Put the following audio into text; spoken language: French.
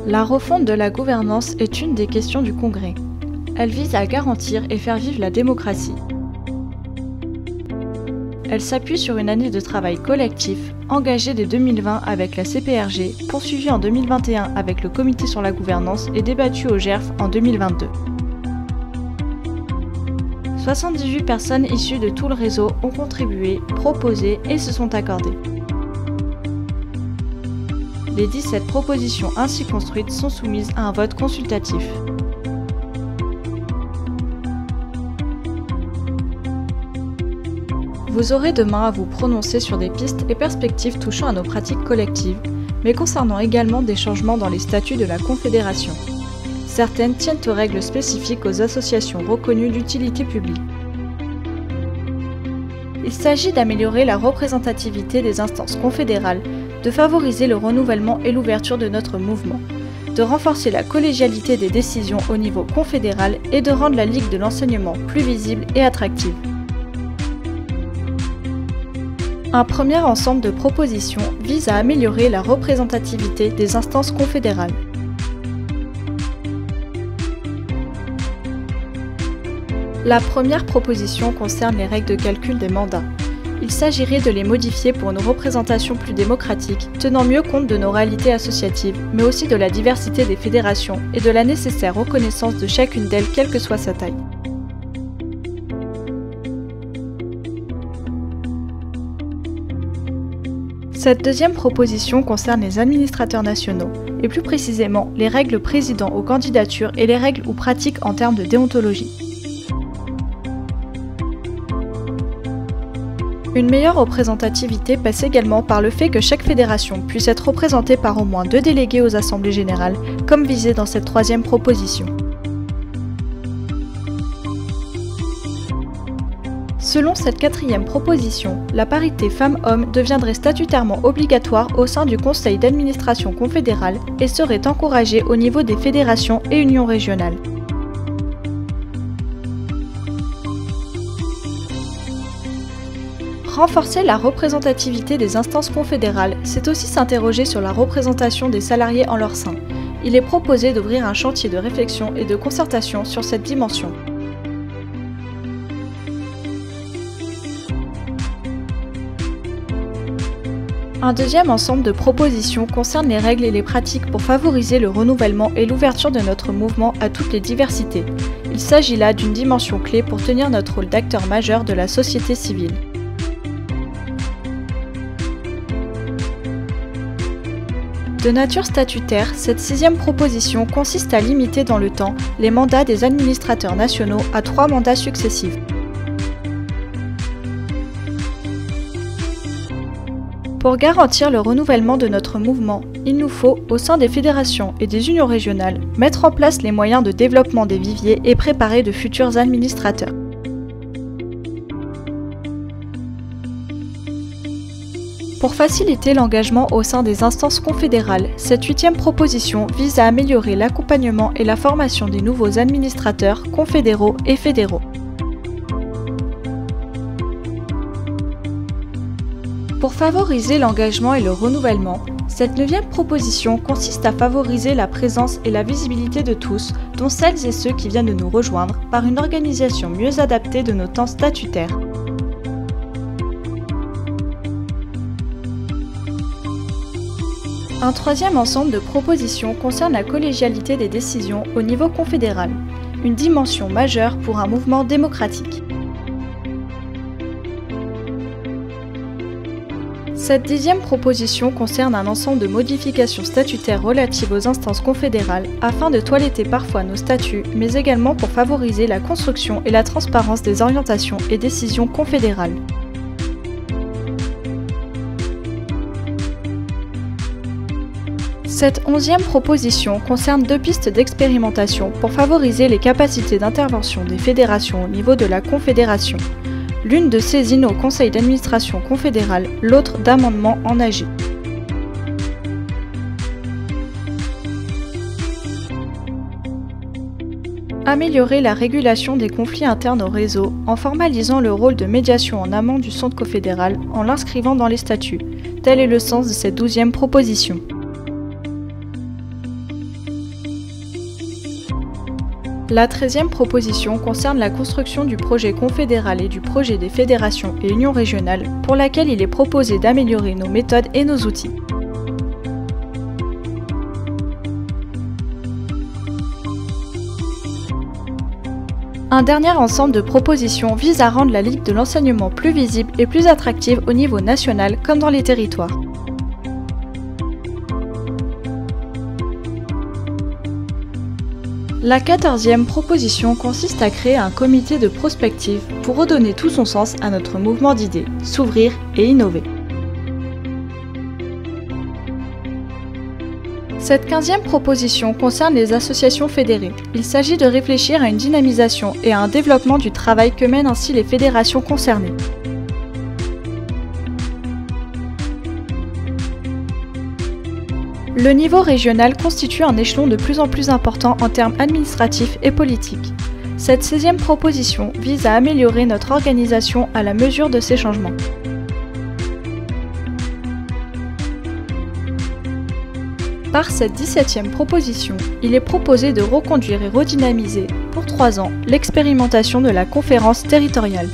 La refonte de la gouvernance est une des questions du Congrès. Elle vise à garantir et faire vivre la démocratie. Elle s'appuie sur une année de travail collectif, engagée dès 2020 avec la CPRG, poursuivie en 2021 avec le Comité sur la gouvernance et débattue au GERF en 2022. 78 personnes issues de tout le réseau ont contribué, proposé et se sont accordées. Les 17 propositions ainsi construites sont soumises à un vote consultatif. Vous aurez demain à vous prononcer sur des pistes et perspectives touchant à nos pratiques collectives, mais concernant également des changements dans les statuts de la Confédération. Certaines tiennent aux règles spécifiques aux associations reconnues d'utilité publique. Il s'agit d'améliorer la représentativité des instances confédérales, de favoriser le renouvellement et l'ouverture de notre mouvement, de renforcer la collégialité des décisions au niveau confédéral et de rendre la Ligue de l'enseignement plus visible et attractive. Un premier ensemble de propositions vise à améliorer la représentativité des instances confédérales. La première proposition concerne les règles de calcul des mandats. Il s'agirait de les modifier pour une représentation plus démocratique, tenant mieux compte de nos réalités associatives, mais aussi de la diversité des fédérations et de la nécessaire reconnaissance de chacune d'elles, quelle que soit sa taille. Cette deuxième proposition concerne les administrateurs nationaux, et plus précisément les règles présidant aux candidatures et les règles ou pratiques en termes de déontologie. Une meilleure représentativité passe également par le fait que chaque fédération puisse être représentée par au moins 2 délégués aux assemblées générales, comme visé dans cette troisième proposition. Selon cette quatrième proposition, la parité femmes-hommes deviendrait statutairement obligatoire au sein du conseil d'administration confédéral et serait encouragée au niveau des fédérations et unions régionales. Renforcer la représentativité des instances confédérales, c'est aussi s'interroger sur la représentation des salariés en leur sein. Il est proposé d'ouvrir un chantier de réflexion et de concertation sur cette dimension. Un deuxième ensemble de propositions concerne les règles et les pratiques pour favoriser le renouvellement et l'ouverture de notre mouvement à toutes les diversités. Il s'agit là d'une dimension clé pour tenir notre rôle d'acteur majeur de la société civile. De nature statutaire, cette sixième proposition consiste à limiter dans le temps les mandats des administrateurs nationaux à 3 mandats successifs. Pour garantir le renouvellement de notre mouvement, il nous faut, au sein des fédérations et des unions régionales, mettre en place les moyens de développement des viviers et préparer de futurs administrateurs. Pour faciliter l'engagement au sein des instances confédérales, cette 8e proposition vise à améliorer l'accompagnement et la formation des nouveaux administrateurs confédéraux et fédéraux. Pour favoriser l'engagement et le renouvellement, cette 9e proposition consiste à favoriser la présence et la visibilité de tous, dont celles et ceux qui viennent de nous rejoindre, par une organisation mieux adaptée de nos temps statutaires. Un troisième ensemble de propositions concerne la collégialité des décisions au niveau confédéral, une dimension majeure pour un mouvement démocratique. Cette 10e proposition concerne un ensemble de modifications statutaires relatives aux instances confédérales afin de toiletter parfois nos statuts, mais également pour favoriser la construction et la transparence des orientations et décisions confédérales. Cette 11e proposition concerne 2 pistes d'expérimentation pour favoriser les capacités d'intervention des fédérations au niveau de la Confédération. L'une de saisine au conseil d'administration confédéral, l'autre d'amendement en AG. Améliorer la régulation des conflits internes au réseau en formalisant le rôle de médiation en amont du centre confédéral en l'inscrivant dans les statuts. Tel est le sens de cette 12e proposition. La 13e proposition concerne la construction du projet confédéral et du projet des fédérations et unions régionales, pour laquelle il est proposé d'améliorer nos méthodes et nos outils. Un dernier ensemble de propositions vise à rendre la Ligue de l'enseignement plus visible et plus attractive au niveau national comme dans les territoires. La 14e proposition consiste à créer un comité de prospective pour redonner tout son sens à notre mouvement d'idées, s'ouvrir et innover. Cette 15e proposition concerne les associations fédérées. Il s'agit de réfléchir à une dynamisation et à un développement du travail que mènent ainsi les fédérations concernées. Le niveau régional constitue un échelon de plus en plus important en termes administratifs et politiques. Cette 16e proposition vise à améliorer notre organisation à la mesure de ces changements. Par cette 17e proposition, il est proposé de reconduire et redynamiser, pour 3 ans, l'expérimentation de la conférence territoriale.